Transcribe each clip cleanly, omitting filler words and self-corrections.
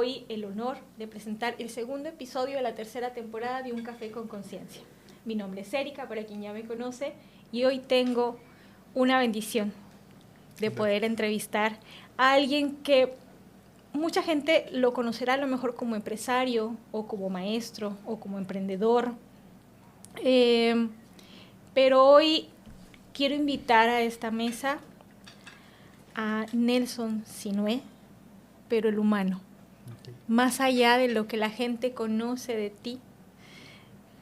hoy el honor de presentar el segundo episodio de la tercera temporada de Un Café con Conciencia. Mi nombre es Erika, para quien ya me conoce, y hoy tengo una bendición de poder entrevistar a alguien que mucha gente lo conocerá a lo mejor como empresario, o como maestro, o como emprendedor. Pero hoy quiero invitar a esta mesa a Nelson Sinué, pero el humano. Okay. Más allá de lo que la gente conoce de ti,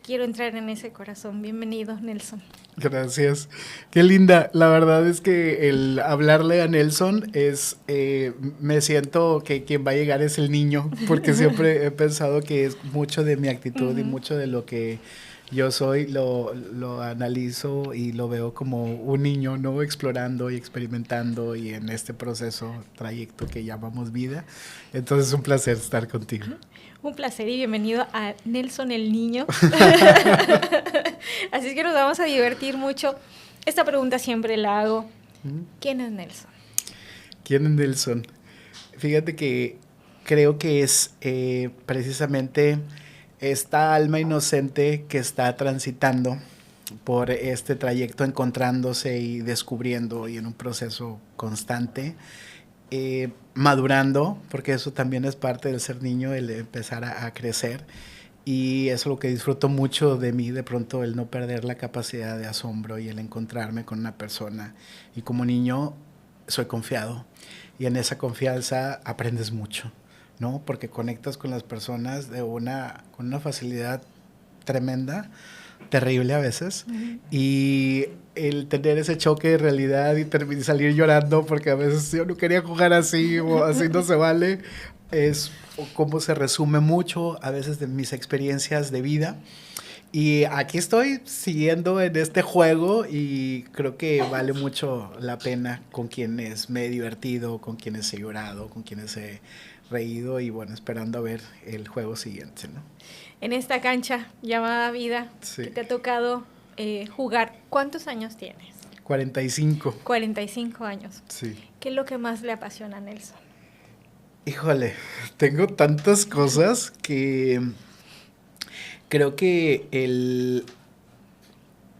quiero entrar en ese corazón. Bienvenido, Nelson. Gracias. Qué linda. La verdad es que el hablarle a Nelson es, me siento que quien va a llegar es el niño, porque siempre he pensado que es mucho de mi actitud y mucho de lo que yo soy, lo analizo y lo veo como un niño, ¿no? Explorando y experimentando y en este proceso, trayecto que llamamos vida. Entonces es un placer estar contigo. Un placer y bienvenido a Nelson el Niño. Así es que nos vamos a divertir mucho. Esta pregunta siempre la hago. ¿Quién es Nelson? ¿Quién es Nelson? Fíjate que creo que es precisamente esta alma inocente que está transitando por este trayecto, encontrándose y descubriendo y en un proceso constante, madurando, porque eso también es parte del ser niño, el empezar a crecer. Y eso es lo que disfruto mucho de mí, de pronto el no perder la capacidad de asombro y el encontrarme con una persona. Y como niño soy confiado y en esa confianza aprendes mucho, ¿no? Porque conectas con las personas con una facilidad tremenda, terrible a veces. Y el tener ese choque de realidad y salir llorando porque a veces yo no quería jugar así o así no se vale, es cómo se resume mucho a veces de mis experiencias de vida. Y aquí estoy siguiendo en este juego y creo que vale mucho la pena con quienes me he divertido, con quienes he llorado, con quienes he reído y bueno, esperando a ver el juego siguiente, ¿no? En esta cancha llamada vida, sí, que te ha tocado jugar, ¿cuántos años tienes? 45. 45 años. Sí. ¿Qué es lo que más le apasiona a Nelson? Híjole, tengo tantas cosas que creo que el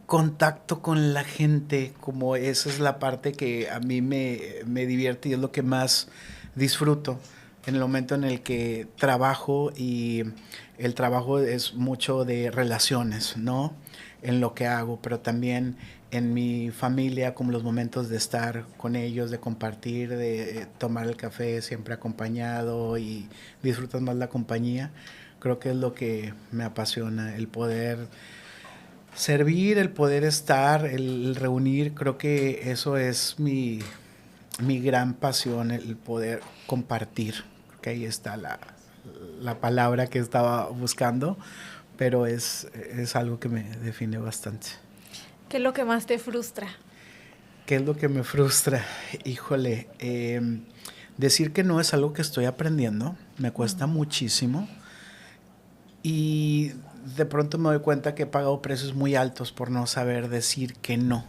contacto con la gente, como esa es la parte que a mí me divierte y es lo que más disfruto en el momento en el que trabajo, y el trabajo es mucho de relaciones, ¿no? En lo que hago, pero también en mi familia, como los momentos de estar con ellos, de compartir, de tomar el café siempre acompañado y disfrutas más la compañía. Creo que es lo que me apasiona, el poder servir, el poder estar, el reunir. Creo que eso es mi gran pasión, el poder compartir. Creo que ahí está la palabra que estaba buscando, pero es algo que me define bastante. ¿Qué es lo que más te frustra? ¿Qué es lo que me frustra? Híjole, decir que no es algo que estoy aprendiendo, me cuesta muchísimo, y de pronto me doy cuenta que he pagado precios muy altos por no saber decir que no.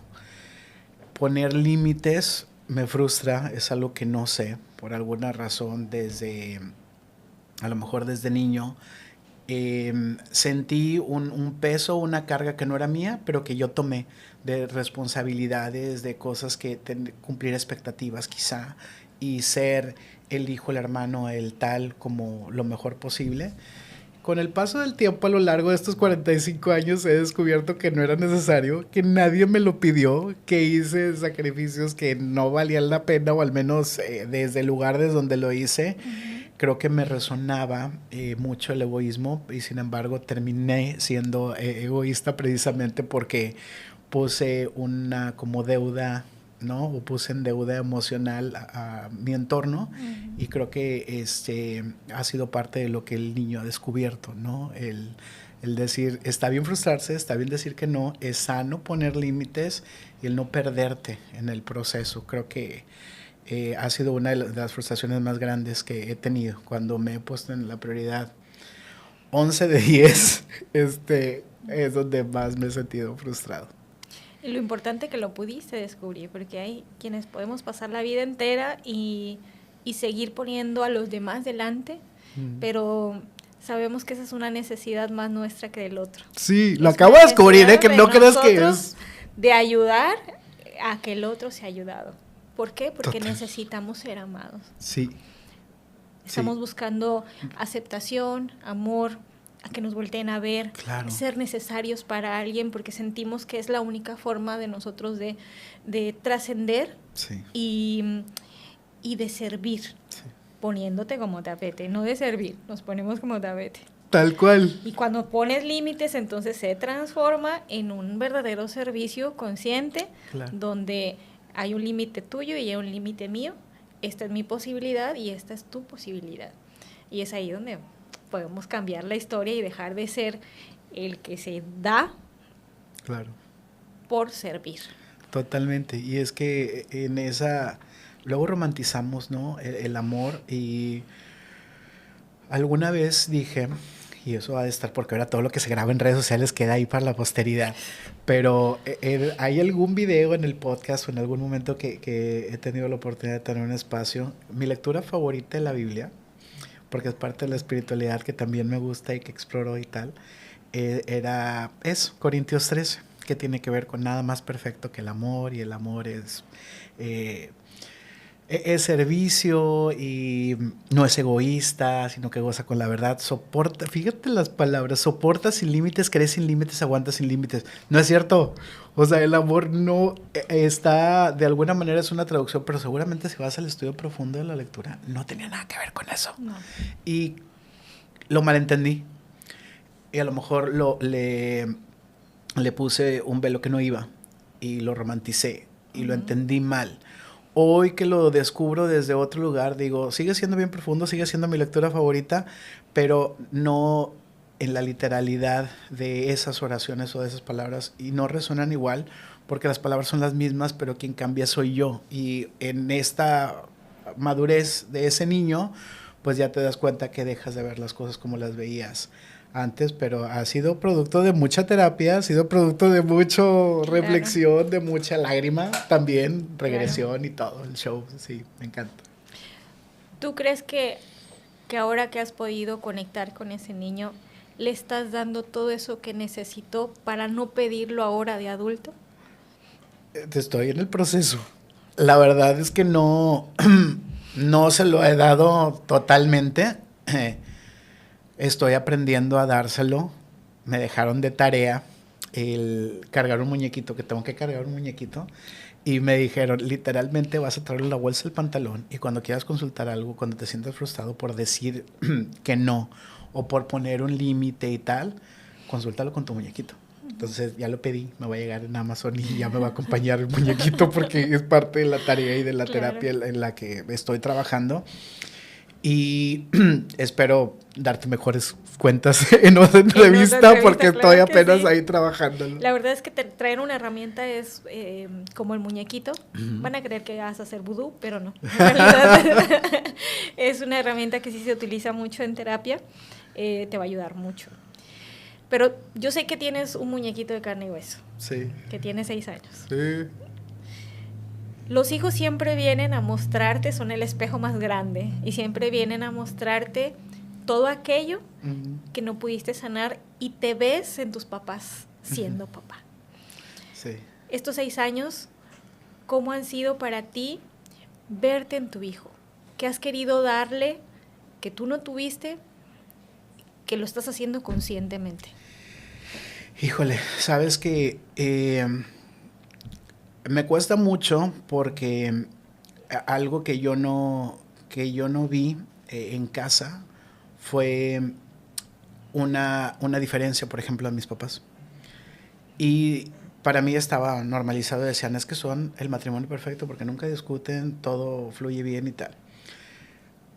Poner límites me frustra, es algo que no sé, por alguna razón, a lo mejor desde niño, sentí un peso, una carga que no era mía, pero que yo tomé, de responsabilidades, de cosas que cumplir expectativas quizá, y ser el hijo, el hermano, el tal, como lo mejor posible. Con el paso del tiempo, a lo largo de estos 45 años, he descubierto que no era necesario, que nadie me lo pidió, que hice sacrificios que no valían la pena, o al menos desde el lugar desde donde lo hice. Creo que me resonaba mucho el egoísmo, y sin embargo terminé siendo egoísta precisamente porque puse una como deuda, ¿no? O puse en deuda emocional a mi entorno, y creo que ha sido parte de lo que el niño ha descubierto, ¿no? El decir, está bien frustrarse, está bien decir que no, es sano poner límites y el no perderte en el proceso. Creo que ha sido una de las frustraciones más grandes que he tenido cuando me he puesto en la prioridad 11 de 10, es donde más me he sentido frustrado. Y lo importante que lo pudiste descubrir, porque hay quienes podemos pasar la vida entera y seguir poniendo a los demás delante pero sabemos que esa es una necesidad más nuestra que del otro. Sí, lo acabo de descubrir, que no creas que es... De ayudar a que el otro sea ayudado. ¿Por qué? Porque Total. necesitamos ser amados. Sí. Estamos buscando aceptación, amor, a que nos volteen a ver, Claro. ser necesarios para alguien, porque sentimos que es la única forma de nosotros de trascender Sí. y de servir, Sí. poniéndote como tapete, no de servir, nos ponemos como tapete. Tal cual. Y cuando pones límites, entonces se transforma en un verdadero servicio consciente, Claro. donde hay un límite tuyo y hay un límite mío. Esta es mi posibilidad y esta es tu posibilidad. Y es ahí donde podemos cambiar la historia y dejar de ser el que se da Claro. por servir. Totalmente. Y es que en esa... Luego romantizamos, ¿no? El amor. Y alguna vez dije, y eso va a estar porque ahora todo lo que se graba en redes sociales queda ahí para la posteridad, pero hay algún video en el podcast o en algún momento que he tenido la oportunidad de tener un espacio. Mi lectura favorita de la Biblia, porque es parte de la espiritualidad que también me gusta y que exploro y tal, era eso, Corintios 13, que tiene que ver con nada más perfecto que el amor, y el amor es servicio y no es egoísta, sino que goza con la verdad, soporta, fíjate las palabras, soporta sin límites, cree sin límites, aguanta sin límites. No es cierto, o sea, el amor no está, de alguna manera es una traducción, pero seguramente si vas al estudio profundo de la lectura, no tenía nada que ver con eso. No. Y lo malentendí, y a lo mejor le puse un velo que no iba, y lo romanticé, y lo entendí mal. Hoy que lo descubro desde otro lugar, digo, sigue siendo bien profundo, sigue siendo mi lectura favorita, pero no en la literalidad de esas oraciones o de esas palabras, y no resuenan igual, porque las palabras son las mismas, pero quien cambia soy yo. Y en esta madurez de ese niño, pues ya te das cuenta que dejas de ver las cosas como las veías antes, pero ha sido producto de mucha terapia, ha sido producto de mucha reflexión, de mucha lágrima, también regresión y todo el show. Sí, me encanta. ¿Tú crees que ahora que has podido conectar con ese niño, le estás dando todo eso que necesitó para no pedirlo ahora de adulto? Estoy en el proceso. La verdad es que no se lo he dado totalmente. Estoy aprendiendo a dárselo. Me dejaron de tarea el cargar un muñequito, que tengo que cargar un muñequito. Y me dijeron, literalmente vas a traerle la bolsa del pantalón y cuando quieras consultar algo, cuando te sientas frustrado por decir que no o por poner un límite y tal, consúltalo con tu muñequito. Entonces ya lo pedí, me va a llegar en Amazon y ya me va a acompañar el muñequito porque es parte de la tarea y de la terapia en la que estoy trabajando. Y espero darte mejores cuentas en otra entrevista porque estoy apenas ahí trabajando. La verdad es que traer una herramienta es como el muñequito. Van a creer que vas a hacer vudú, pero no. En realidad es una herramienta que sí se utiliza mucho en terapia. Te va a ayudar mucho. Pero yo sé que tienes un muñequito de carne y hueso. Sí. Que tiene 6 años. Sí. Los hijos siempre vienen a mostrarte, son el espejo más grande, y siempre vienen a mostrarte todo aquello que no pudiste sanar y te ves en tus papás siendo papá. Sí. Estos 6 años, ¿cómo han sido para ti verte en tu hijo? ¿Qué has querido darle que tú no tuviste, que lo estás haciendo conscientemente? Híjole, sabes que me cuesta mucho porque algo que yo no vi en casa fue una diferencia, por ejemplo, de mis papás. Y para mí estaba normalizado, decían, es que son el matrimonio perfecto porque nunca discuten, todo fluye bien y tal.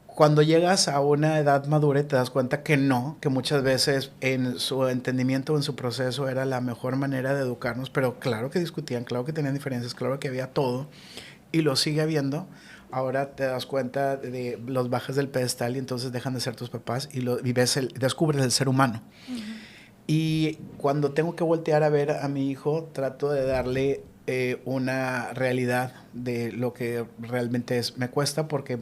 Cuando llegas a una edad madura y te das cuenta que no, que muchas veces en su entendimiento o en su proceso era la mejor manera de educarnos, pero claro que discutían, claro que tenían diferencias, claro que había todo, y lo sigue habiendo. Ahora te das cuenta de los bajas del pedestal y entonces dejan de ser tus papás y descubres el ser humano. Y cuando tengo que voltear a ver a mi hijo, trato de darle una realidad de lo que realmente es. Me cuesta porque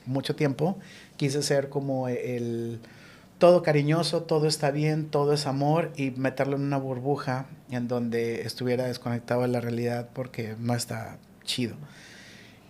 mucho tiempo quise ser como el todo cariñoso, todo está bien, todo es amor y meterlo en una burbuja en donde estuviera desconectado de la realidad porque no está chido.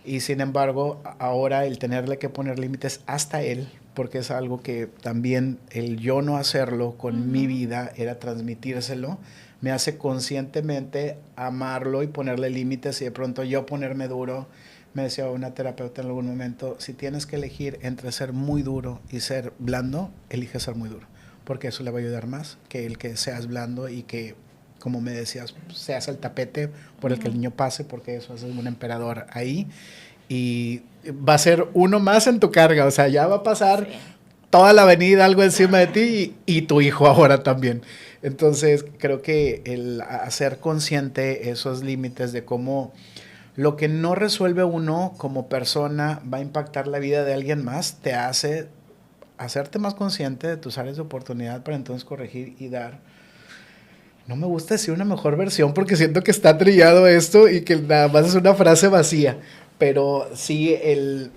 Y sin embargo, ahora el tenerle que poner límites hasta él, porque es algo que también el yo no hacerlo con mi vida era transmitírselo, me hace conscientemente amarlo y ponerle límites y de pronto yo ponerme duro. Me decía una terapeuta en algún momento, si tienes que elegir entre ser muy duro y ser blando, elige ser muy duro, porque eso le va a ayudar más que el que seas blando y que, como me decías, seas el tapete por el que el niño pase, porque eso es un emperador ahí y va a ser uno más en tu carga, o sea, ya va a pasar toda la avenida algo encima de ti y tu hijo ahora también. Entonces, creo que el hacer consciente esos límites de cómo lo que no resuelve uno como persona va a impactar la vida de alguien más, te hace hacerte más consciente de tus áreas de oportunidad para entonces corregir y dar. No me gusta decir una mejor versión porque siento que está trillado esto y que nada más es una frase vacía, pero sí el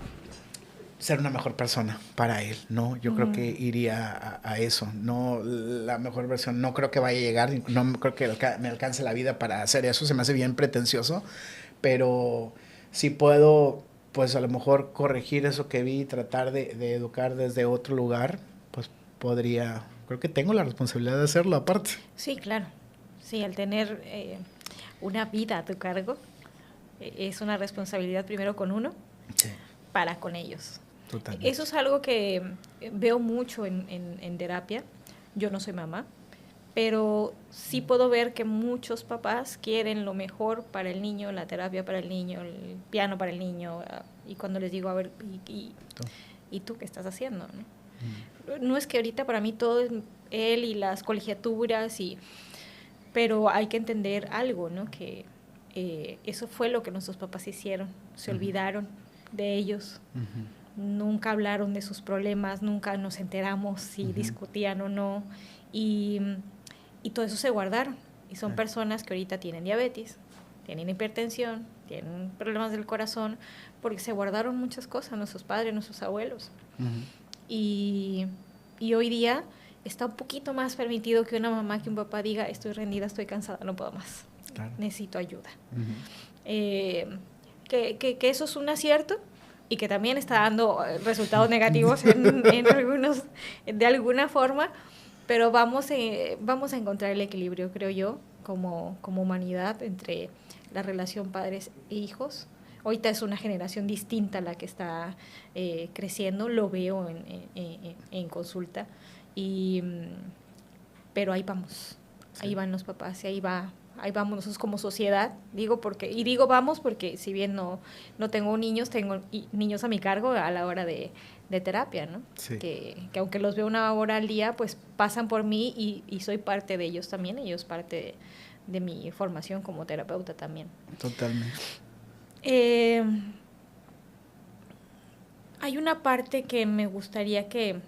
ser una mejor persona para él, ¿no? Yo creo que iría a eso, no la mejor versión, no creo que vaya a llegar, no creo que me alcance la vida para hacer eso, se me hace bien pretencioso, pero si puedo, pues a lo mejor corregir eso que vi y tratar de educar desde otro lugar, pues podría, creo que tengo la responsabilidad de hacerlo aparte. Sí, claro. Sí, al tener una vida a tu cargo, es una responsabilidad primero con uno, sí, para con ellos. Totalmente. Eso es algo que veo mucho en terapia. Yo no soy mamá, pero sí puedo ver que muchos papás quieren lo mejor para el niño, la terapia para el niño, el piano para el niño, y cuando les digo, a ver, ¿y tú qué estás haciendo? ¿No? No es que ahorita para mí todo es él y las colegiaturas, pero hay que entender algo, ¿no? Que eso fue lo que nuestros papás hicieron, se olvidaron de ellos. Nunca hablaron de sus problemas, nunca nos enteramos si discutían o no, y todo eso se guardaron, y son personas que ahorita tienen diabetes, tienen hipertensión, tienen problemas del corazón, porque se guardaron muchas cosas, nuestros padres, nuestros abuelos. Y hoy día está un poquito más permitido que una mamá, que un papá diga, estoy rendida, estoy cansada, no puedo más, claro, necesito ayuda. Que eso es un acierto, y que también está dando resultados negativos en algunos, de alguna forma, pero vamos a encontrar el equilibrio, creo yo, como humanidad, entre la relación padres e hijos. Ahorita es una generación distinta la que está creciendo, lo veo en consulta, pero ahí vamos, sí, ahí van los papás y ahí vamos nosotros como sociedad, digo vamos porque si bien no tengo niños, tengo niños a mi cargo a la hora de terapia, ¿no? Sí. Que aunque los veo una hora al día, pues pasan por mí y soy parte de ellos también, ellos parte de mi formación como terapeuta también. Totalmente. Hay una parte que me gustaría que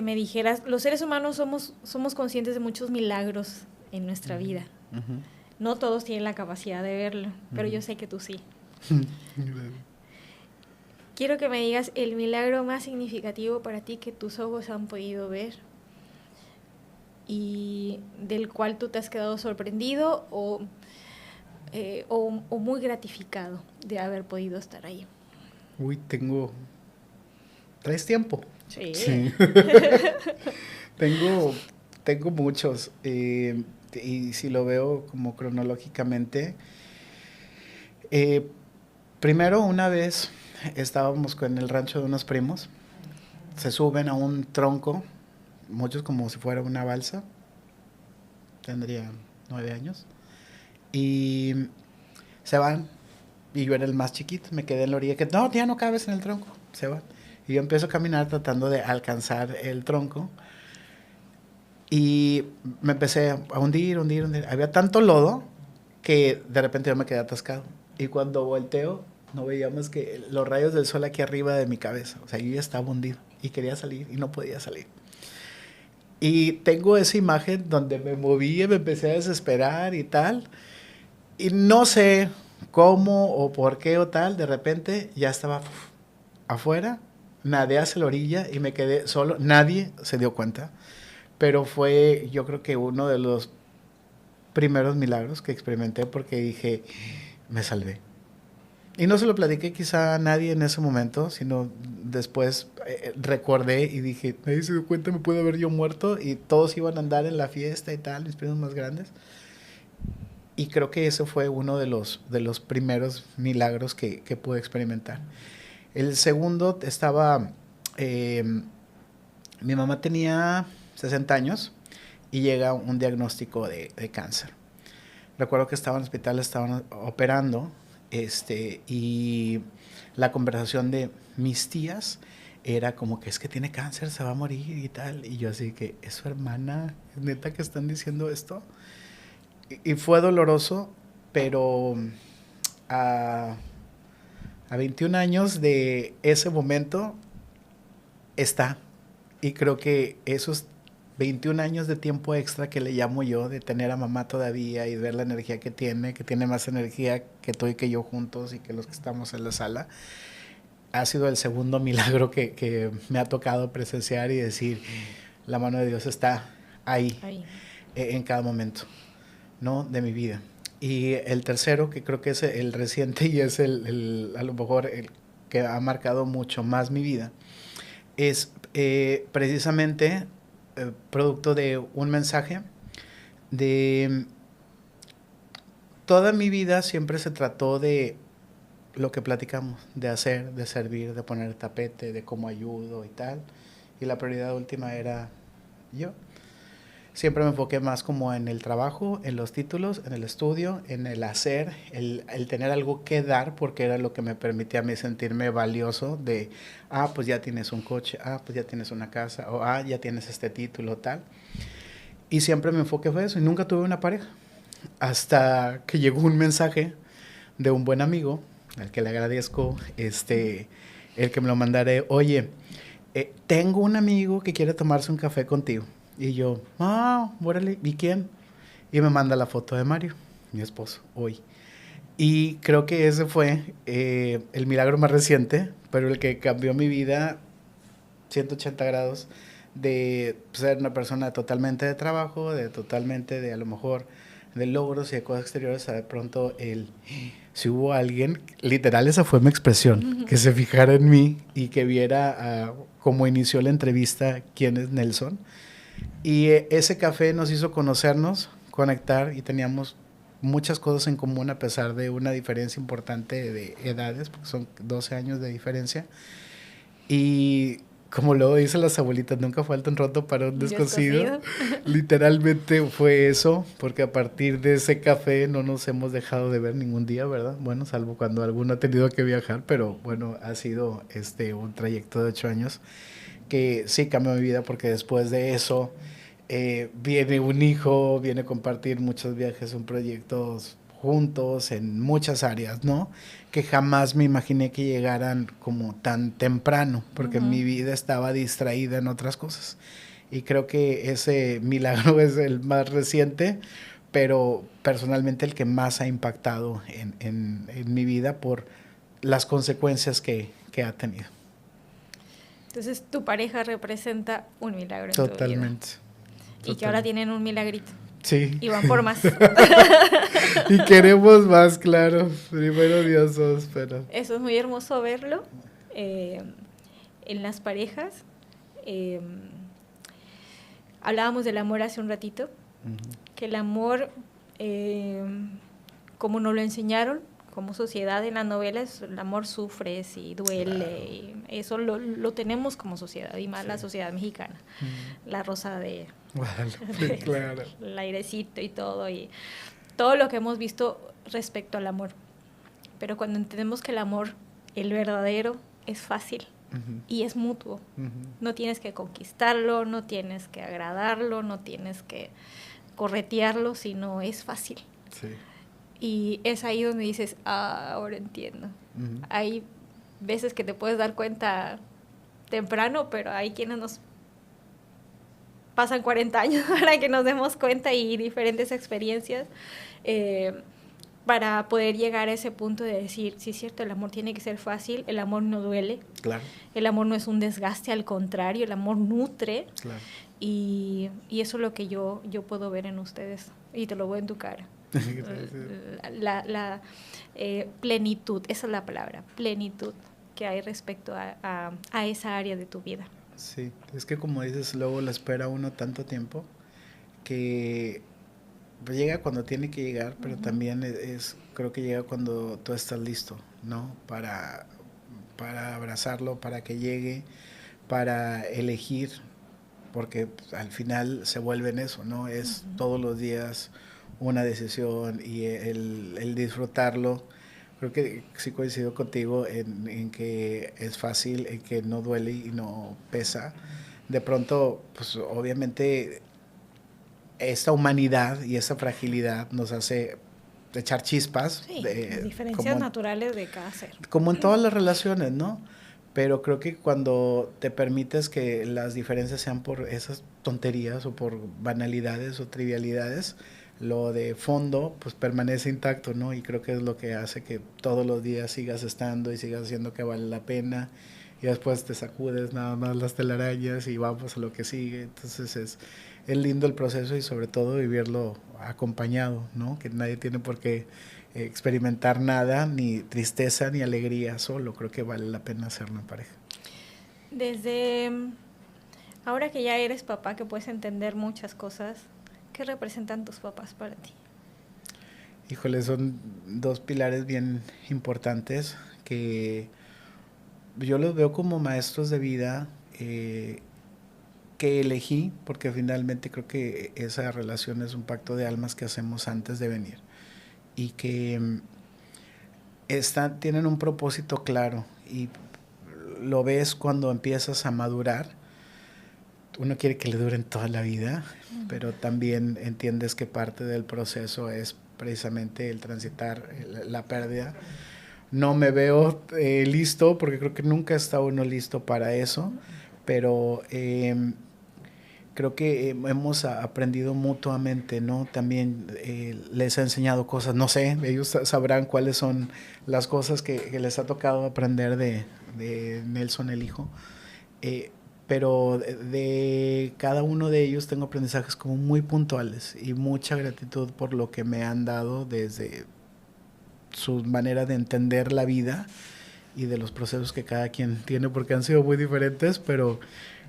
me dijeras. Los seres humanos somos conscientes de muchos milagros en nuestra vida. No todos tienen la capacidad de verlo, pero yo sé que tú sí. Quiero que me digas el milagro más significativo para ti que tus ojos han podido ver y del cual tú te has quedado sorprendido o muy gratificado de haber podido estar ahí. Uy, ¿traes tiempo? Sí. Tengo muchos. Y si lo veo como cronológicamente, primero una vez estábamos en el rancho de unos primos, se suben a un tronco, muchos como si fuera una balsa, tendría 9 años, y se van, y yo era el más chiquito, me quedé en la orilla, que no, ya no cabes en el tronco, se van, y yo empiezo a caminar tratando de alcanzar el tronco, y me empecé a hundir, había tanto lodo que de repente yo me quedé atascado, y cuando volteo no veía más que los rayos del sol aquí arriba de mi cabeza, o sea, yo ya estaba hundido, y quería salir, y no podía salir. Y tengo esa imagen donde me moví y me empecé a desesperar y tal, y no sé cómo o por qué o tal, de repente ya estaba afuera, nadé hacia la orilla y me quedé solo. Nadie se dio cuenta, pero fue, yo creo que uno de los primeros milagros que experimenté, porque dije, me salvé. Y no se lo platiqué quizá a nadie en ese momento, sino después recordé y dije, nadie se dio cuenta, me pude haber yo muerto, y todos iban a andar en la fiesta y tal, mis primos más grandes. Y creo que ese fue uno de los primeros milagros que pude experimentar. El segundo estaba, mi mamá tenía 60 años y llega un diagnóstico de cáncer. Recuerdo que estaba en el hospital, estaban operando, y la conversación de mis tías era como que es que tiene cáncer, se va a morir y tal. Y yo así que, ¿es su hermana? ¿Es neta que están diciendo esto? Y fue doloroso, pero a 21 años de ese momento está. Y creo que esos 21 años de tiempo extra que le llamo yo, de tener a mamá todavía y ver la energía que tiene más energía que tú y que yo juntos y que los que estamos en la sala, ha sido el segundo milagro que me ha tocado presenciar y decir, la mano de Dios está ahí. En cada momento, ¿no? De mi vida. Y el tercero, que creo que es el reciente y es a lo mejor el que ha marcado mucho más mi vida, es precisamente producto de un mensaje de toda mi vida. Siempre se trató de lo que platicamos, de hacer, de servir, de poner tapete, de cómo ayudo y tal, y la prioridad última era yo. Siempre me enfoqué más como en el trabajo, en los títulos, en el estudio, en el hacer, el tener algo que dar, porque era lo que me permitía a mí sentirme valioso de, pues ya tienes un coche, pues ya tienes una casa, o ya tienes este título, tal. Y siempre mi enfoque fue eso, y nunca tuve una pareja. Hasta que llegó un mensaje de un buen amigo, al que le agradezco, el que me lo mandaré, oye, tengo un amigo que quiere tomarse un café contigo. Y yo, órale, ¿y quién? Y me manda la foto de Mario, mi esposo, hoy. Y creo que ese fue el milagro más reciente, pero el que cambió mi vida 180 grados, de ser una persona totalmente de trabajo, de totalmente de a lo mejor de logros y de cosas exteriores, a de pronto si hubo alguien, literal esa fue mi expresión, que se fijara en mí y que viera cómo inició la entrevista, quién es Nelson. Y ese café nos hizo conocernos, conectar, y teníamos muchas cosas en común a pesar de una diferencia importante de edades, porque son 12 años de diferencia. Y como luego dicen las abuelitas, nunca falta un roto para un descosido. Literalmente fue eso, porque a partir de ese café no nos hemos dejado de ver ningún día, ¿verdad? Bueno, salvo cuando alguno ha tenido que viajar, pero bueno, ha sido un trayecto de 8 años que sí cambió mi vida, porque después de eso viene un hijo, viene a compartir muchos viajes, proyectos juntos en muchas áreas, ¿no? Que jamás me imaginé que llegaran como tan temprano, porque mi vida estaba distraída en otras cosas. Y creo que ese milagro es el más reciente, pero personalmente el que más ha impactado en mi vida por las consecuencias que ha tenido. Entonces tu pareja representa un milagro en Totalmente. Tu vida. Y que ahora tienen un milagrito. Sí. Y van por más. Y queremos más, claro. Primero Dios, pero... Eso es muy hermoso verlo en las parejas. Hablábamos del amor hace un ratito. Que el amor, como nos lo enseñaron, como sociedad en las novelas, el amor sufre y duele, claro. Y eso lo tenemos como sociedad, y más la sociedad mexicana. La rosa de claro. El airecito y todo lo que hemos visto respecto al amor. Pero cuando entendemos que el amor, el verdadero, es fácil y es mutuo. No tienes que conquistarlo, no tienes que agradarlo, no tienes que corretearlo, sino es fácil. Sí. Y es ahí donde dices, ahora entiendo. Hay veces que te puedes dar cuenta temprano, pero hay quienes nos pasan 40 años para que nos demos cuenta, y diferentes experiencias. para poder llegar a ese punto de decir, sí es cierto, el amor tiene que ser fácil, el amor no duele, Claro. El amor no es un desgaste, al contrario, el amor nutre. Claro. Y eso es lo que yo puedo ver en ustedes, y te lo veo en tu cara. la plenitud, esa es la palabra, plenitud que hay respecto a esa área de tu vida. Sí, es que como dices, luego lo espera uno tanto tiempo que llega cuando tiene que llegar, pero también creo que llega cuando tú estás listo, ¿no? Para abrazarlo, para que llegue, para elegir, porque al final se vuelve en eso, ¿no? Es todos los días una decisión y el disfrutarlo. Creo que sí coincido contigo en que es fácil, en que no duele y no pesa. De pronto, pues obviamente esta humanidad y esta fragilidad nos hace echar chispas. Sí, las diferencias naturales de cada ser. Como en todas las relaciones, ¿no? Pero creo que cuando te permites que las diferencias sean por esas tonterías o por banalidades o trivialidades, lo de fondo pues permanece intacto, ¿no? Y creo que es lo que hace que todos los días sigas estando y sigas haciendo que vale la pena, y después te sacudes nada más las telarañas y vamos a lo que sigue. Entonces es lindo el proceso y sobre todo vivirlo acompañado, ¿no? Que nadie tiene por qué experimentar nada, ni tristeza ni alegría solo. Creo que vale la pena hacerlo en pareja. Desde ahora que ya eres papá, que puedes entender muchas cosas, ¿qué representan tus papás para ti? Híjole, son dos pilares bien importantes que yo los veo como maestros de vida, que elegí, porque finalmente creo que esa relación es un pacto de almas que hacemos antes de venir, y que tienen un propósito claro, y lo ves cuando empiezas a madurar. Uno quiere que le duren toda la vida, pero también entiendes que parte del proceso es precisamente el transitar la pérdida. No me veo listo, porque creo que nunca está uno listo para eso, pero creo que hemos aprendido mutuamente, ¿no? También les he enseñado cosas, no sé, ellos sabrán cuáles son las cosas que les ha tocado aprender de Nelson el hijo. Pero de cada uno de ellos tengo aprendizajes como muy puntuales y mucha gratitud por lo que me han dado desde su manera de entender la vida y de los procesos que cada quien tiene, porque han sido muy diferentes, pero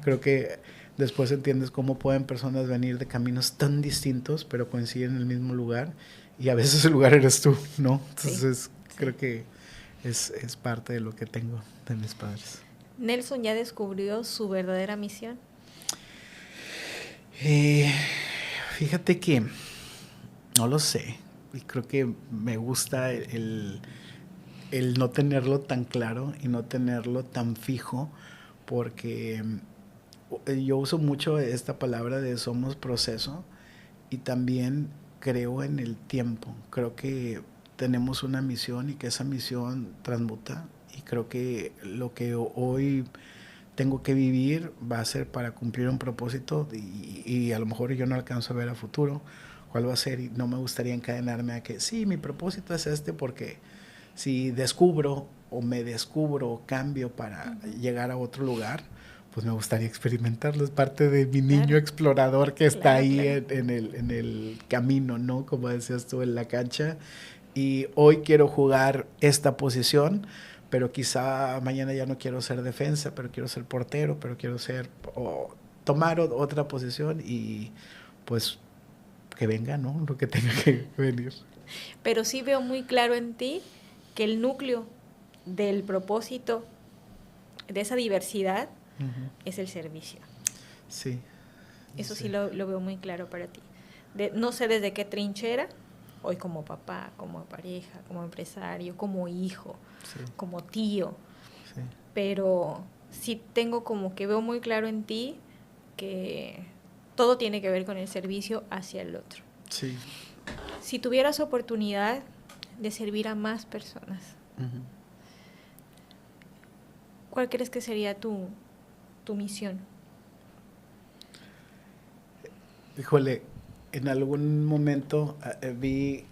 creo que después entiendes cómo pueden personas venir de caminos tan distintos, pero coinciden en el mismo lugar, y a veces el lugar eres tú, ¿no? Entonces creo que es parte de lo que tengo de mis padres. ¿Nelson ya descubrió su verdadera misión? Fíjate que no lo sé, y creo que me gusta el no tenerlo tan claro y no tenerlo tan fijo, porque yo uso mucho esta palabra de somos proceso, y también creo en el tiempo. Creo que tenemos una misión y que esa misión transmuta, y creo que lo que hoy tengo que vivir va a ser para cumplir un propósito, y a lo mejor yo no alcanzo a ver a futuro cuál va a ser, y no me gustaría encadenarme a que sí, mi propósito es este, porque si descubro o me descubro o cambio para llegar a otro lugar, pues me gustaría experimentarlo. Es parte de mi niño explorador que está ahí en el camino, ¿no? Como decías tú, en la cancha. Y hoy quiero jugar esta posición, pero quizá mañana ya no quiero ser defensa, pero quiero ser portero, pero quiero ser o tomar otra posición, y pues que venga, ¿no? Lo que tenga que venir. Pero sí veo muy claro en ti que el núcleo del propósito de esa diversidad es el servicio. Sí. Eso sí lo veo muy claro para ti. No sé desde qué trinchera, hoy como papá, como pareja, como empresario, como hijo, como tío, pero sí tengo como que veo muy claro en ti que todo tiene que ver con el servicio hacia el otro. Sí. Si tuvieras oportunidad de servir a más personas, ¿cuál crees que sería tu misión? Híjole, en algún momento vi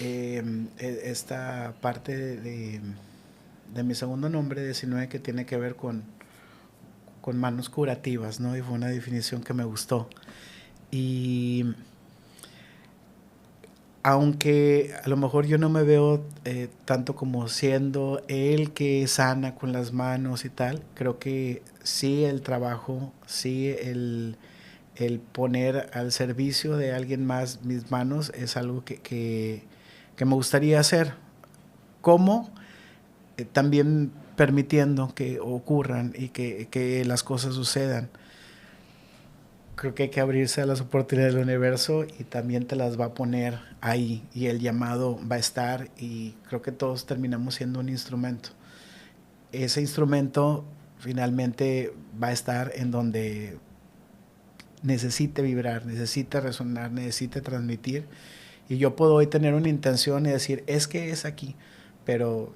esta parte de mi segundo nombre, 19, que tiene que ver con manos curativas, ¿no? Y fue una definición que me gustó. Y aunque a lo mejor yo no me veo tanto como siendo el que sana con las manos y tal, creo que sí el trabajo, sí el poner al servicio de alguien más mis manos es algo que me gustaría hacer. ¿Cómo? También permitiendo que ocurran y que las cosas sucedan. Creo que hay que abrirse a las oportunidades del universo y también te las va a poner ahí y el llamado va a estar y creo que todos terminamos siendo un instrumento. Ese instrumento finalmente va a estar en donde necesite vibrar, necesite resonar, necesite transmitir y yo puedo hoy tener una intención y decir es que es aquí, pero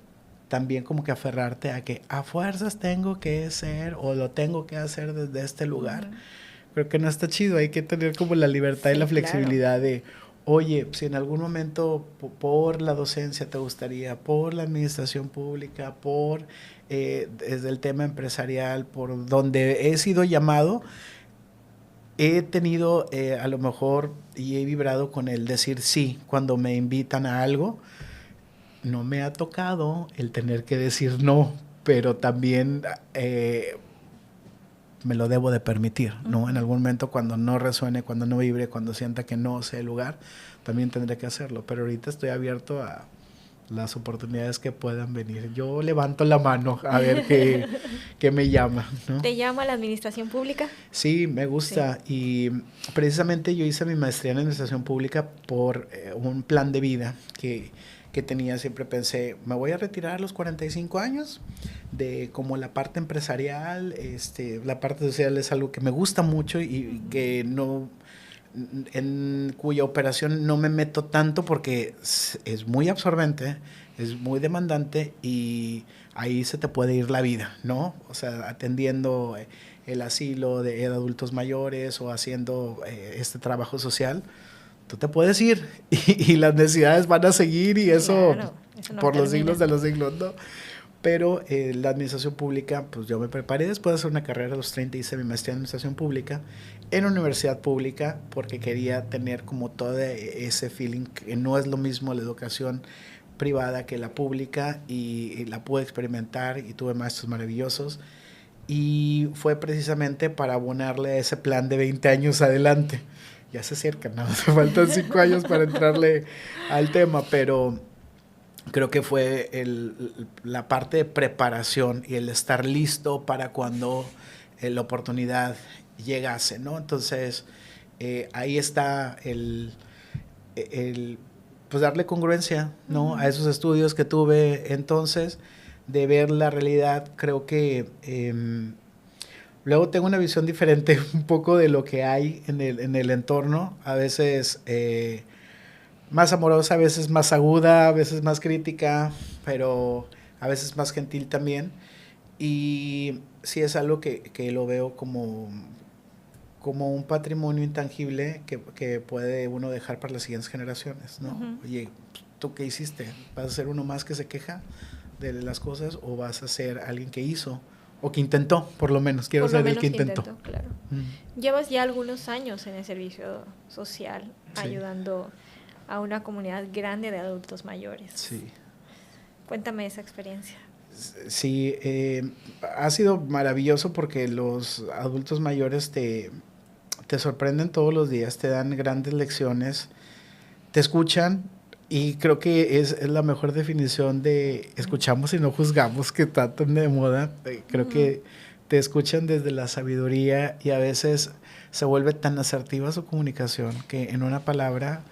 también como que aferrarte a que a fuerzas tengo que ser o lo tengo que hacer desde este lugar. Creo que no está chido, hay que tener como la libertad y la flexibilidad de, oye, si en algún momento por la docencia te gustaría, por la administración pública, por desde el tema empresarial, por donde he sido llamado, he tenido a lo mejor y he vibrado con el decir sí cuando me invitan a algo. No me ha tocado el tener que decir no, pero también me lo debo de permitir, ¿no? En algún momento cuando no resuene, cuando no vibre, cuando sienta que no sea el lugar, también tendré que hacerlo. Pero ahorita estoy abierto a las oportunidades que puedan venir. Yo levanto la mano a ver qué me llama, ¿no? ¿Te llama la administración pública? Sí, me gusta. Sí. Y precisamente yo hice mi maestría en administración pública por un plan de vida que tenía. Siempre pensé, me voy a retirar a los 45 años de como la parte empresarial, la parte social es algo que me gusta mucho y que no, en cuya operación no me meto tanto porque es muy absorbente, es muy demandante y ahí se te puede ir la vida, ¿no? O sea, atendiendo el asilo de adultos mayores o haciendo este trabajo social, tú te puedes ir y las necesidades van a seguir y eso, claro, eso no por termina. Los siglos de los siglos, ¿no? Pero la administración pública, pues yo me preparé después de hacer una carrera a los 30, hice mi maestría en administración pública en universidad pública porque quería tener como todo ese feeling que no es lo mismo la educación privada que la pública y la pude experimentar y tuve maestros maravillosos y fue precisamente para abonarle a ese plan de 20 años adelante. Ya se acerca, nada, me faltan 5 años para entrarle al tema, pero creo que fue la parte de preparación y el estar listo para cuando la oportunidad llegase, ¿no? Entonces, ahí está pues darle congruencia, ¿no? Uh-huh. A esos estudios que tuve entonces, de ver la realidad. Creo que luego tengo una visión diferente un poco de lo que hay en el entorno. A veces más amorosa, a veces más aguda, a veces más crítica, pero a veces más gentil también. Y sí es algo que lo veo como un patrimonio intangible que puede uno dejar para las siguientes generaciones, ¿no? Uh-huh. Oye, ¿tú qué hiciste? ¿Vas a ser uno más que se queja de las cosas o vas a ser alguien que hizo? O que intentó, por lo menos. Quiero ser el que intentó. Claro. Llevas ya algunos años en el servicio social, sí, ayudando a una comunidad grande de adultos mayores. Sí. Cuéntame esa experiencia. Sí, ha sido maravilloso porque los adultos mayores te sorprenden todos los días, te dan grandes lecciones, te escuchan. Y creo que es la mejor definición de escuchamos y no juzgamos, que está tan de moda. Creo que te escuchan desde la sabiduría y a veces se vuelve tan asertiva su comunicación que en una palabra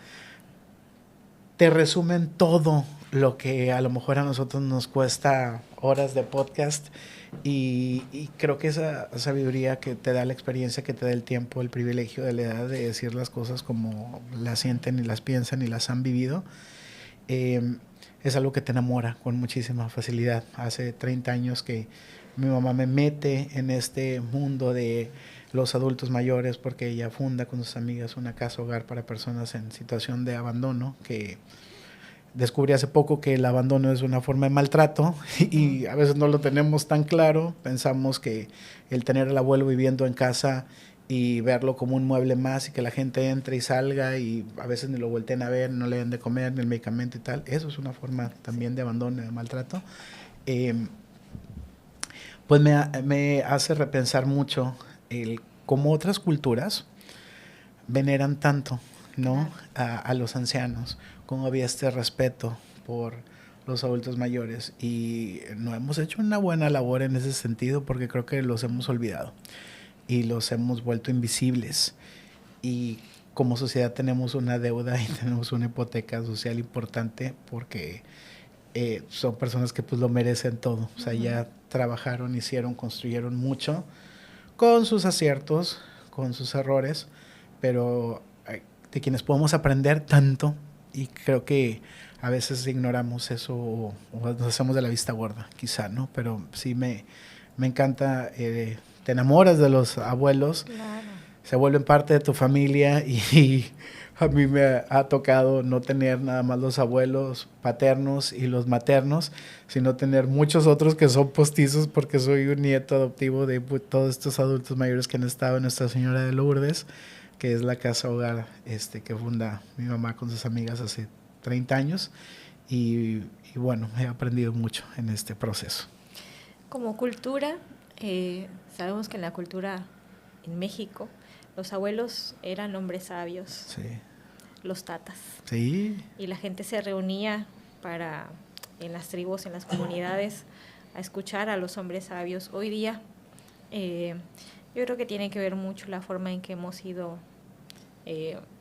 te resumen todo lo que a lo mejor a nosotros nos cuesta horas de podcast y creo que esa sabiduría que te da la experiencia, que te da el tiempo, el privilegio de la edad de decir las cosas como las sienten y las piensan y las han vivido, es algo que te enamora con muchísima facilidad. Hace 30 años que mi mamá me mete en este mundo de los adultos mayores porque ella funda con sus amigas una casa hogar para personas en situación de abandono que Descubrí hace poco que el abandono es una forma de maltrato y a veces no lo tenemos tan claro. Pensamos que el tener al abuelo viviendo en casa y verlo como un mueble más y que la gente entre y salga y a veces ni lo volteen a ver, no le den de comer, ni el medicamento y tal, eso es una forma también de abandono y de maltrato. Pues me hace repensar mucho el cómo otras culturas veneran tanto, ¿no? A los ancianos, cómo había este respeto por los adultos mayores y no hemos hecho una buena labor en ese sentido porque creo que los hemos olvidado y los hemos vuelto invisibles y como sociedad tenemos una deuda y tenemos una hipoteca social importante porque son personas que pues lo merecen todo, o sea, ya trabajaron, hicieron, construyeron mucho con sus aciertos, con sus errores, pero de quienes podemos aprender tanto y creo que a veces ignoramos eso o nos hacemos de la vista gorda, quizá, ¿no? Pero sí me encanta, te enamoras de los abuelos, Claro. se vuelven parte de tu familia y a mí me ha tocado no tener nada más los abuelos paternos y los maternos, sino tener muchos otros que son postizos porque soy un nieto adoptivo de todos estos adultos mayores que han estado en Nuestra Señora de Lourdes, que es la casa hogar que funda mi mamá con sus amigas hace 30 años y bueno, he aprendido mucho en este proceso. Como cultura, sabemos que en la cultura en México los abuelos eran hombres sabios, Sí. los tatas. Sí. Y la gente se reunía en las tribus, en las comunidades, a escuchar a los hombres sabios. Hoy día, yo creo que tiene que ver mucho la forma en que hemos ido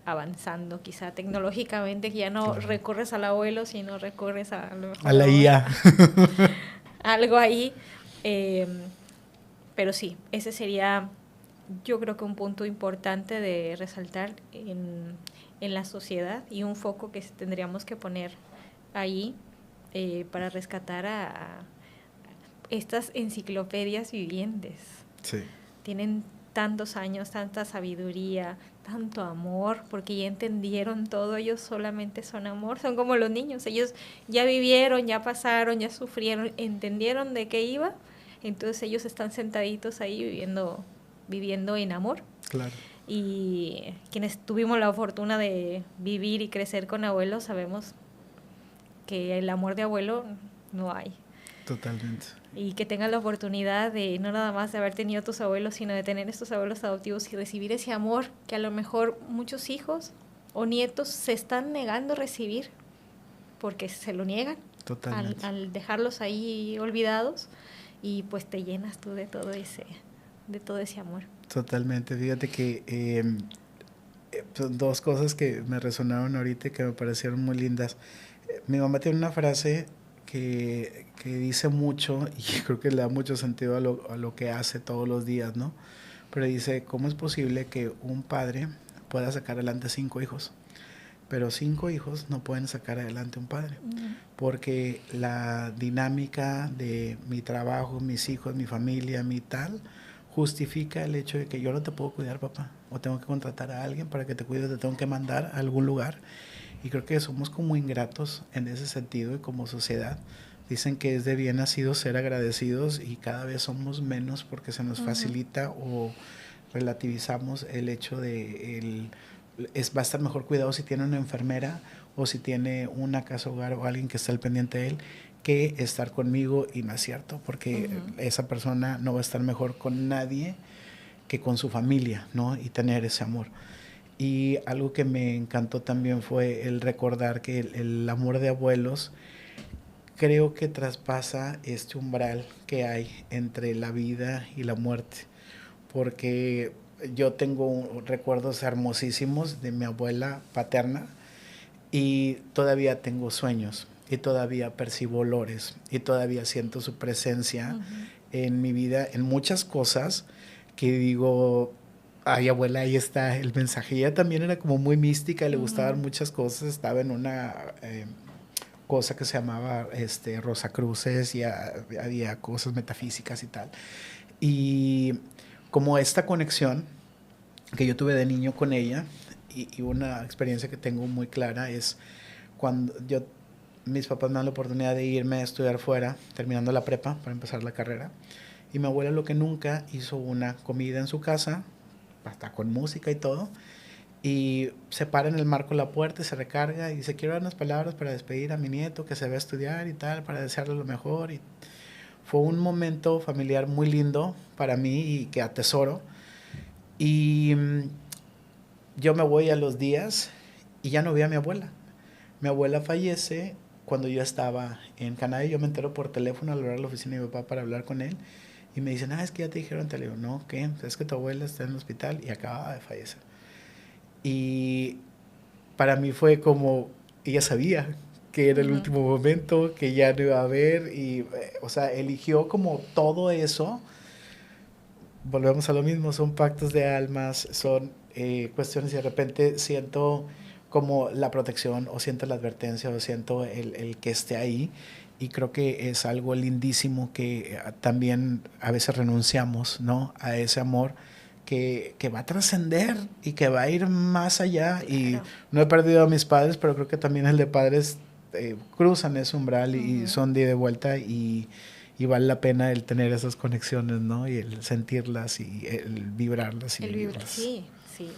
avanzando, quizá tecnológicamente, que ya no recurres al abuelo, sino recurres a la IA. Algo ahí. Pero sí, ese sería, yo creo que un punto importante de resaltar en la sociedad y un foco que tendríamos que poner ahí para rescatar a estas enciclopedias vivientes. Sí. Tienen tantos años, tanta sabiduría, tanto amor, porque ya entendieron todo, ellos solamente son amor, son como los niños, ellos ya vivieron, ya pasaron, ya sufrieron, entendieron de qué iba, entonces ellos están sentaditos ahí viviendo en amor. Claro. Y quienes tuvimos la fortuna de vivir y crecer con abuelos sabemos que el amor de abuelo no hay. Totalmente. Y que tengas la oportunidad de no nada más de haber tenido tus abuelos, sino de tener estos abuelos adoptivos y recibir ese amor que a lo mejor muchos hijos o nietos se están negando a recibir porque se lo niegan. Totalmente. Al dejarlos ahí olvidados y pues te llenas tú de todo ese amor. Totalmente. Fíjate que son dos cosas que me resonaron ahorita y que me parecieron muy lindas. Mi mamá tiene una frase que dice mucho y creo que le da mucho sentido a lo que hace todos los días, ¿no? Pero dice, ¿cómo es posible que un padre pueda sacar adelante 5 hijos? Pero 5 hijos no pueden sacar adelante un padre, porque la dinámica de mi trabajo, mis hijos, mi familia, mi tal, justifica el hecho de que yo no te puedo cuidar, papá, o tengo que contratar a alguien para que te cuide, te tengo que mandar a algún lugar. Y creo que somos como ingratos en ese sentido y como sociedad. Dicen que es de bien nacido ser agradecidos y cada vez somos menos porque se nos facilita o relativizamos el hecho de va a estar mejor cuidado si tiene una enfermera o si tiene una casa hogar o alguien que esté al pendiente de él que estar conmigo, y no es cierto porque esa persona no va a estar mejor con nadie que con su familia, ¿no? Y tener ese amor. Y algo que me encantó también fue el recordar que el amor de abuelos creo que traspasa este umbral que hay entre la vida y la muerte, porque yo tengo recuerdos hermosísimos de mi abuela paterna y todavía tengo sueños y todavía percibo olores y todavía siento su presencia en mi vida, en muchas cosas que digo, ay abuela, ahí está el mensaje. Ella también era como muy mística, le gustaban muchas cosas, estaba en una cosa que se llamaba Rosacruces y había cosas metafísicas y tal. Y como esta conexión que yo tuve de niño con ella y una experiencia que tengo muy clara es cuando yo mis papás me dan la oportunidad de irme a estudiar fuera, terminando la prepa para empezar la carrera. Y mi abuela lo que nunca hizo una comida en su casa, hasta con música y todo. Y se para en el marco de la puerta y se recarga y dice, quiero dar unas palabras para despedir a mi nieto que se va a estudiar y tal, para desearle lo mejor. Y fue un momento familiar muy lindo para mí y que atesoro. Y yo me voy a los días y ya no vi a mi abuela. Mi abuela fallece cuando yo estaba en Canadá y yo me entero por teléfono al hablar a la oficina de mi papá para hablar con él. Y me dicen, es que ya te dijeron, te digo, no, ¿qué? Es que tu abuela está en el hospital y acaba de fallecer. Y para mí fue como, ella sabía que era el último momento, que ya no iba a haber, y, o sea, eligió como todo eso. Volvemos a lo mismo, son pactos de almas, son cuestiones y de repente siento como la protección o siento la advertencia o siento el que esté ahí. Y creo que es algo lindísimo que también a veces renunciamos, ¿no? A ese amor que va a trascender y que va a ir más allá. Claro. Y no he perdido a mis padres, pero creo que también el de padres cruzan ese umbral y son de ida y vuelta y vale la pena el tener esas conexiones, ¿no? Y el sentirlas y el vibrarlas. Y vivirlas. Sí. Sí,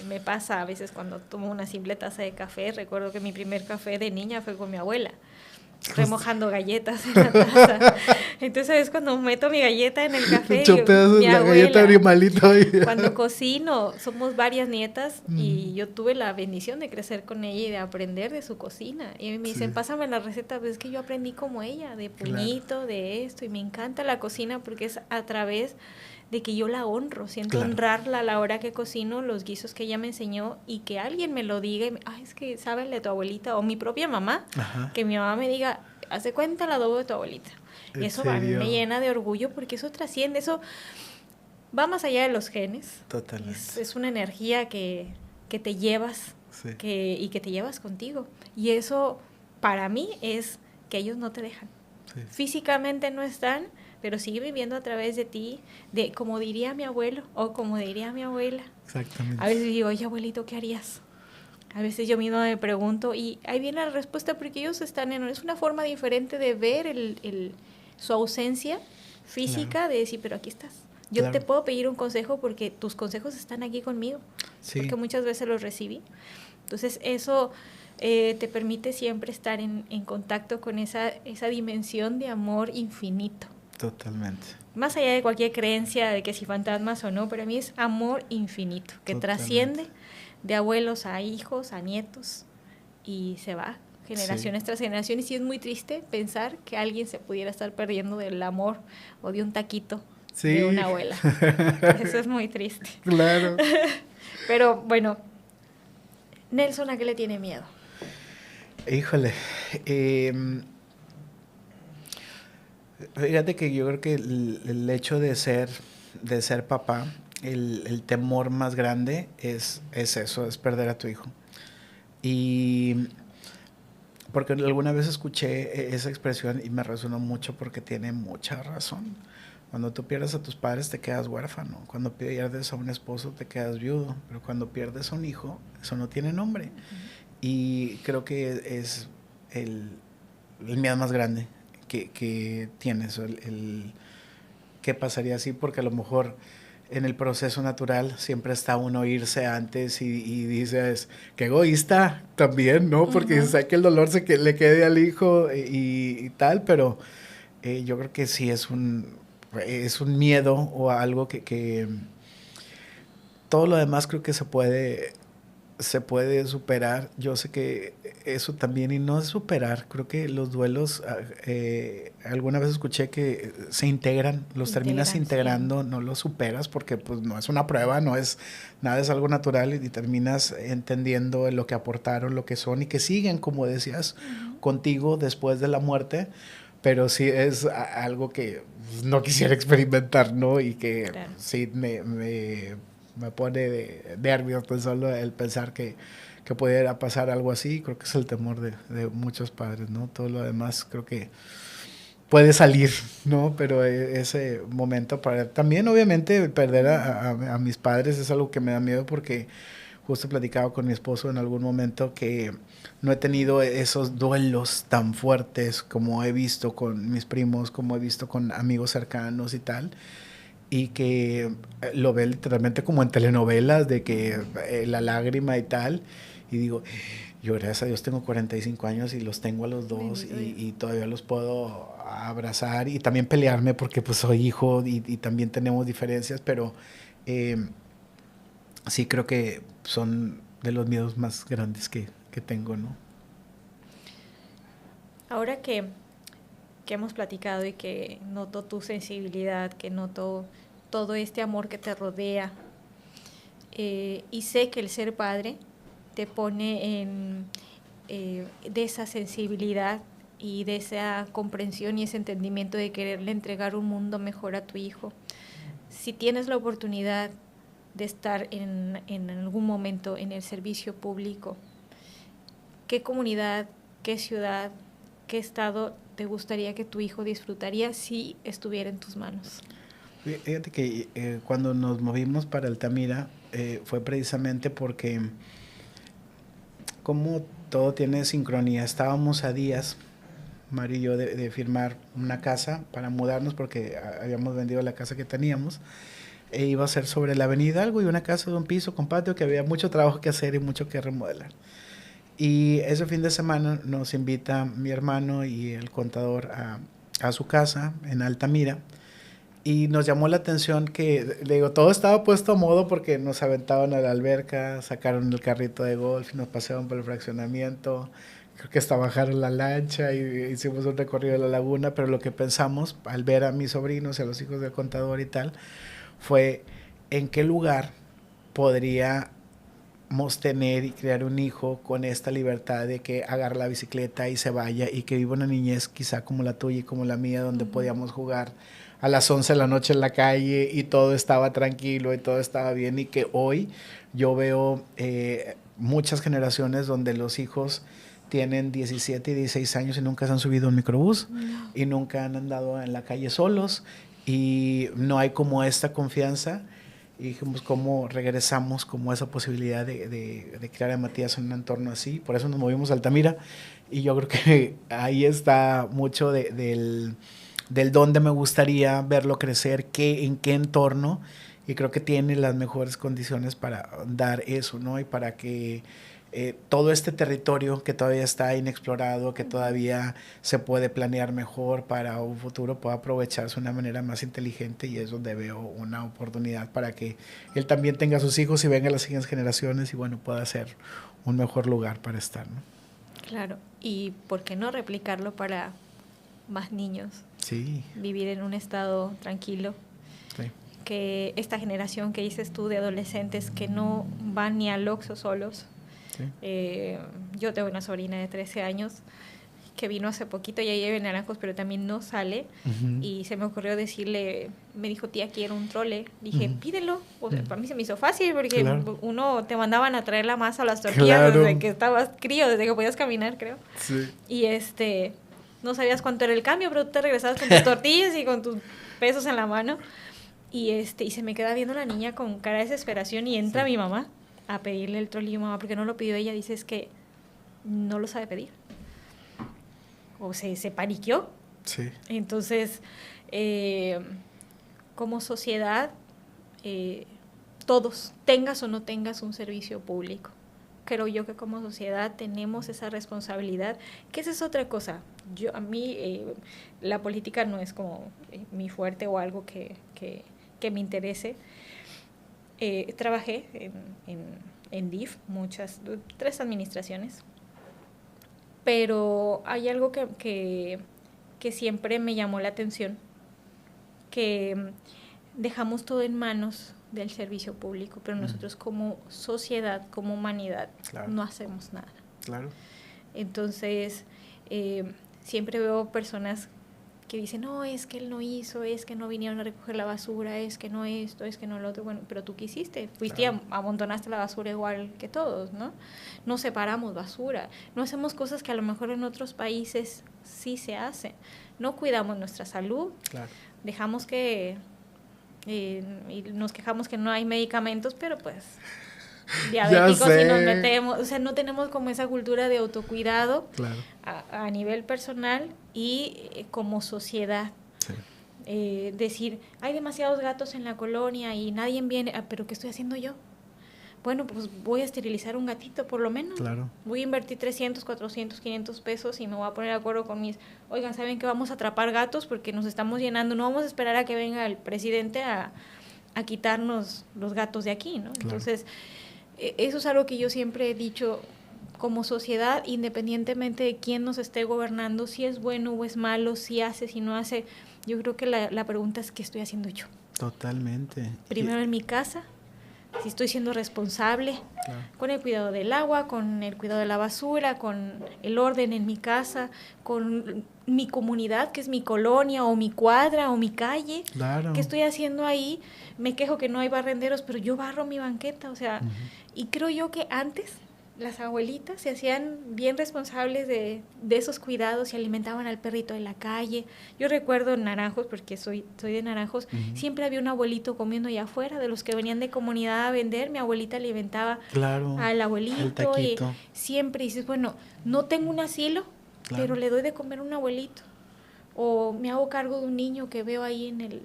me pasa a veces cuando tomo una simple taza de café. Recuerdo que mi primer café de niña fue con mi abuela, remojando galletas en la taza. Entonces es cuando meto mi galleta en el café. Mi la abuela, galleta animalito. Cuando cocino, somos varias nietas y yo tuve la bendición de crecer con ella y de aprender de su cocina. Y me dicen, pásame la receta, pues es que yo aprendí como ella, de puñito, de esto. Y me encanta la cocina porque es a través de que yo la honro, siento honrarla a la hora que cocino, los guisos que ella me enseñó y que alguien me lo diga, es que sabe el de tu abuelita, o mi propia mamá, que mi mamá me diga, haz de cuenta el adobo de tu abuelita. Y eso a mí me llena de orgullo porque eso trasciende, eso va más allá de los genes. Totalmente. Es una energía que te llevas y que te llevas contigo. Y eso para mí es que ellos no te dejan. Sí. Físicamente no están, pero sigue viviendo a través de ti, de como diría mi abuelo o como diría mi abuela. Exactamente. A veces digo, oye, abuelito, ¿qué harías? A veces yo misma me pregunto y ahí viene la respuesta porque ellos están es una forma diferente de ver su ausencia física, de decir, pero aquí estás. Yo te puedo pedir un consejo porque tus consejos están aquí conmigo, porque muchas veces los recibí. Entonces eso te permite siempre estar en contacto con esa dimensión de amor infinito. Totalmente. Más allá de cualquier creencia de que si fantasmas o no, para mí es amor infinito, que trasciende de abuelos a hijos, a nietos, y se va generaciones tras generaciones. Y es muy triste pensar que alguien se pudiera estar perdiendo del amor o de un taquito de una abuela. Eso es muy triste. Claro. Pero bueno, Nelson, ¿a qué le tiene miedo? Híjole, fíjate que yo creo que el hecho de ser papá, el temor más grande es eso, es perder a tu hijo. Y porque alguna vez escuché esa expresión y me resonó mucho porque tiene mucha razón. Cuando tú pierdes a tus padres te quedas huérfano. Cuando pierdes a un esposo te quedas viudo. Pero cuando pierdes a un hijo, eso no tiene nombre. Y creo que es el miedo más grande que tienes. ¿Qué pasaría así? Porque a lo mejor en el proceso natural siempre está uno irse antes y dices, qué egoísta también, ¿no? Porque sé que el dolor le quede al hijo y tal, pero yo creo que sí es un miedo o algo que todo lo demás creo que se puede superar. Yo sé que eso también, y no es superar, creo que los duelos, alguna vez escuché que se integran, terminas integrando, no los superas porque pues no es una prueba, no es nada, es algo natural y terminas entendiendo lo que aportaron, lo que son y que siguen, como decías, contigo después de la muerte. Pero sí es algo que no quisiera experimentar, ¿no? Y que sí me pone de nervios pues solo el pensar que pudiera pasar algo así. Creo que es el temor de muchos padres, ¿no? Todo lo demás creo que puede salir, ¿no? Pero ese momento también obviamente perder a mis padres es algo que me da miedo porque justo he platicado con mi esposo en algún momento que no he tenido esos duelos tan fuertes como he visto con mis primos, como he visto con amigos cercanos y tal, y que lo ve literalmente como en telenovelas, de que la lágrima y tal, y digo, yo gracias a Dios tengo 45 años y los tengo a los dos y todavía los puedo abrazar y también pelearme porque pues soy hijo y también tenemos diferencias, pero sí creo que son de los miedos más grandes que tengo, ¿no? Ahora que hemos platicado y que noto tu sensibilidad, que noto todo este amor que te rodea, y sé que el ser padre te pone de esa sensibilidad y de esa comprensión y ese entendimiento de quererle entregar un mundo mejor a tu hijo. Si tienes la oportunidad de estar en algún momento en el servicio público, ¿qué comunidad, qué ciudad, qué estado te gustaría que tu hijo disfrutaría si estuviera en tus manos? Fíjate que cuando nos movimos para Altamira fue precisamente porque como todo tiene sincronía, estábamos a días, Mario y yo, de firmar una casa para mudarnos porque habíamos vendido la casa que teníamos e iba a ser sobre la avenida algo y una casa de un piso con patio que había mucho trabajo que hacer y mucho que remodelar. Y ese fin de semana nos invita mi hermano y el contador a su casa en Altamira. Y nos llamó la atención que, le digo, todo estaba puesto a modo porque nos aventaban a la alberca, sacaron el carrito de golf, nos paseaban por el fraccionamiento, creo que hasta bajaron la lancha y hicimos un recorrido de la laguna, pero lo que pensamos al ver a mis sobrinos y a los hijos del contador y tal, fue en qué lugar podríamos tener y crear un hijo con esta libertad de que agarre la bicicleta y se vaya y que viva una niñez quizá como la tuya y como la mía, donde podíamos jugar a las 11 de la noche en la calle y todo estaba tranquilo y todo estaba bien, y que hoy yo veo muchas generaciones donde los hijos tienen 17 y 16 años y nunca se han subido a un microbús y nunca han andado en la calle solos y no hay como esta confianza. Y dijimos cómo regresamos como esa posibilidad de crear a Matías en un entorno así. Por eso nos movimos a Altamira y yo creo que ahí está mucho del dónde me gustaría verlo crecer, en qué entorno, y creo que tiene las mejores condiciones para dar eso, ¿no? Y para que todo este territorio que todavía está inexplorado, que todavía se puede planear mejor para un futuro, pueda aprovecharse de una manera más inteligente, y es donde veo una oportunidad para que él también tenga sus hijos y venga las siguientes generaciones y bueno, pueda ser un mejor lugar para estar, ¿no? Claro, y ¿por qué no replicarlo para más niños? Sí. Vivir en un estado tranquilo. Sí. Que esta generación que dices tú de adolescentes que no van ni al Oxxo solos. Sí. Yo tengo una sobrina de 13 años que vino hace poquito, ya lleva naranjos, pero también no sale. Y se me ocurrió decirle, me dijo, tía, quiero un trole. Dije, pídelo. O sea, para mí se me hizo fácil porque uno te mandaban a traer la masa o las tortillas desde que estabas crío, desde que podías caminar, creo. Sí. Y no sabías cuánto era el cambio, pero tú te regresabas con tus tortillas y con tus pesos en la mano. Y se me queda viendo la niña con cara de desesperación y entra mi mamá a pedirle el trole. Y mamá, porque no lo pidió ella, dice, es que no lo sabe pedir. O se paniqueó. Sí. Entonces, como sociedad, todos, tengas o no tengas un servicio público, creo yo que como sociedad tenemos esa responsabilidad, que esa es otra cosa. A mí la política no es como mi fuerte o algo que me interese. Trabajé en DIF, 3 administraciones, pero hay algo que siempre me llamó la atención, que dejamos todo en manos del servicio público, pero nosotros como sociedad, como humanidad, no hacemos nada. Claro. Entonces, siempre veo personas que dicen, no, es que él no hizo, es que no vinieron a recoger la basura, es que no esto, es que no lo otro. Bueno, pero ¿tú qué hiciste? Fuiste y amontonaste la basura igual que todos, ¿no? No separamos basura, no hacemos cosas que a lo mejor en otros países sí se hacen. No cuidamos nuestra salud, dejamos que... y nos quejamos que no hay medicamentos, pero pues diabéticos y nos metemos, o sea, no tenemos como esa cultura de autocuidado claro. a nivel personal y como sociedad. Sí. Decir, hay demasiados gatos en la colonia y nadie viene, pero ¿qué estoy haciendo yo? Bueno, pues voy a esterilizar un gatito por lo menos. Claro. Voy a invertir 300, 400, 500 pesos y me voy a poner de acuerdo con oigan, ¿saben que vamos a atrapar gatos? Porque nos estamos llenando, no vamos a esperar a que venga el presidente a quitarnos los gatos de aquí, ¿no? Claro. Entonces, eso es algo que yo siempre he dicho, como sociedad, independientemente de quién nos esté gobernando, si es bueno o es malo, si hace, si no hace, yo creo que la pregunta es ¿qué estoy haciendo yo? Totalmente. Primero en mi casa, si estoy siendo responsable, claro, con el cuidado del agua, con el cuidado de la basura, con el orden en mi casa, con mi comunidad, que es mi colonia o mi cuadra o mi calle. Claro. ¿Qué estoy haciendo ahí? Me quejo que no hay barrenderos, pero yo barro mi banqueta, o sea, y creo yo que antes las abuelitas se hacían bien responsables de esos cuidados y alimentaban al perrito de la calle. Yo recuerdo en Naranjos, porque soy de Naranjos, siempre había un abuelito comiendo allá afuera, de los que venían de comunidad a vender, mi abuelita alimentaba al abuelito y siempre dices, bueno, no tengo un asilo, claro, pero le doy de comer a un abuelito, o me hago cargo de un niño que veo ahí en el...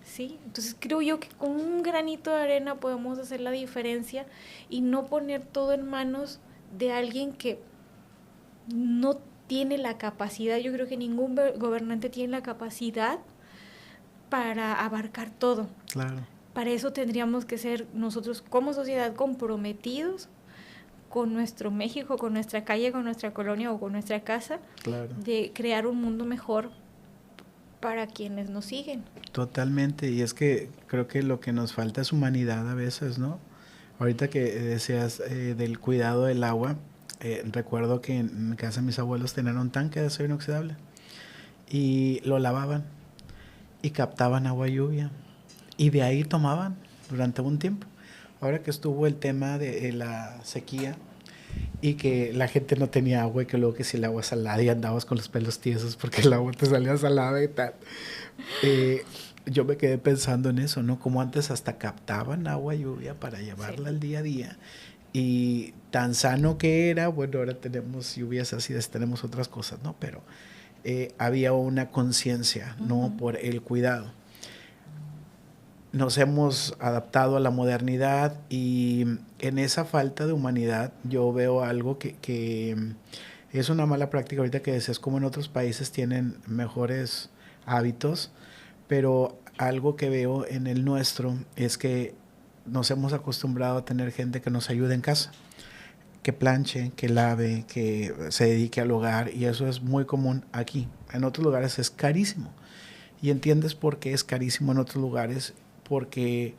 ¿Sí? Entonces creo yo que con un granito de arena podemos hacer la diferencia y no poner todo en manos de alguien que no tiene la capacidad. Yo creo que ningún gobernante tiene la capacidad para abarcar todo. Claro. Para eso tendríamos que ser nosotros como sociedad comprometidos con nuestro México, con nuestra calle, con nuestra colonia o con nuestra casa, claro, de crear un mundo mejor para quienes nos siguen. Totalmente, y es que creo que lo que nos falta es humanidad a veces, ¿no? Ahorita que decías del cuidado del agua, recuerdo que en casa mis abuelos tenían un tanque de acero inoxidable y lo lavaban y captaban agua lluvia y de ahí tomaban durante un tiempo. Ahora que estuvo el tema de la sequía y que la gente no tenía agua y que luego que si el agua salada y andabas con los pelos tiesos porque el agua te salía salada y tal. Yo me quedé pensando en eso, ¿no? Como antes hasta captaban agua lluvia para llevarla al día a día y tan sano que era, bueno, ahora tenemos lluvias ácidas, tenemos otras cosas, ¿no? Pero había una conciencia, ¿no? Por el cuidado. Nos hemos adaptado a la modernidad y en esa falta de humanidad yo veo algo que es una mala práctica ahorita que decías, como en otros países tienen mejores hábitos, pero algo que veo en el nuestro es que nos hemos acostumbrado a tener gente que nos ayude en casa, que planche, que lave, que se dedique al hogar y eso es muy común aquí. En otros lugares es carísimo y entiendes por qué es carísimo en otros lugares, porque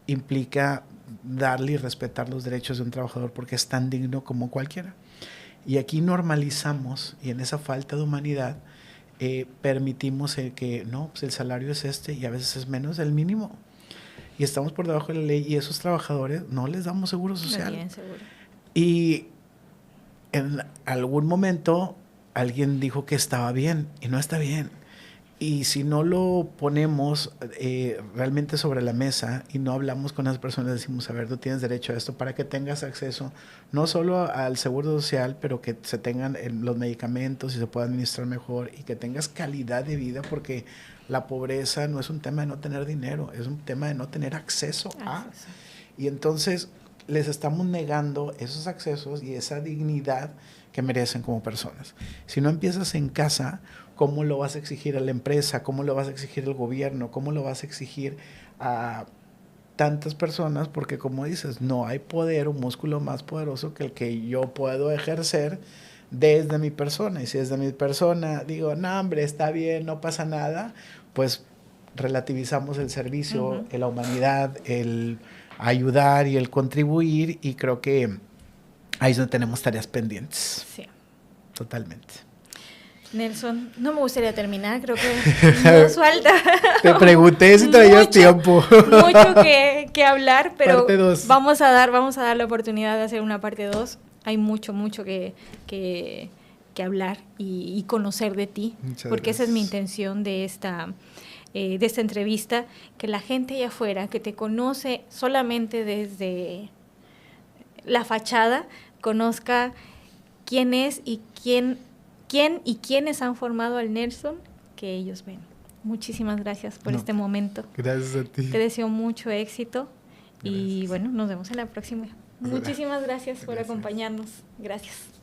implica darle y respetar los derechos de un trabajador porque es tan digno como cualquiera. Y aquí normalizamos y en esa falta de humanidad permitimos que no, pues el salario es este y a veces es menos del mínimo. Y estamos por debajo de la ley y esos trabajadores no les damos seguro social. Bien, seguro. Y en algún momento alguien dijo que estaba bien y no está bien. Y si no lo ponemos realmente sobre la mesa y no hablamos con las personas, decimos, a ver, tú tienes derecho a esto para que tengas acceso no solo al seguro social, pero que se tengan los medicamentos y se pueda administrar mejor y que tengas calidad de vida, porque la pobreza no es un tema de no tener dinero, es un tema de no tener acceso a. Y entonces les estamos negando esos accesos y esa dignidad que merecen como personas. Si no empiezas en casa, ¿cómo lo vas a exigir a la empresa? ¿Cómo lo vas a exigir al gobierno? ¿Cómo lo vas a exigir a tantas personas? Porque como dices, no hay poder o músculo más poderoso que el que yo puedo ejercer desde mi persona. Y si desde mi persona digo, no hombre, está bien, no pasa nada, pues relativizamos el servicio, la humanidad, el ayudar y el contribuir, y creo que ahí es donde tenemos tareas pendientes. Sí. Totalmente. Nelson, no me gustaría terminar, creo que nos falta. Te pregunté si traías tiempo. Mucho que hablar, pero vamos a dar la oportunidad de hacer una parte 2. Hay mucho que hablar y conocer de ti. Muchas porque gracias. Esa es mi intención de esta entrevista, que la gente allá afuera que te conoce solamente desde la fachada, conozca quién es y quién y quiénes han formado al Nelson que ellos ven. Muchísimas gracias por este momento. Gracias a ti. Te deseo mucho éxito y Gracias. bueno, nos vemos en la próxima. Muchísimas gracias por acompañarnos. Gracias.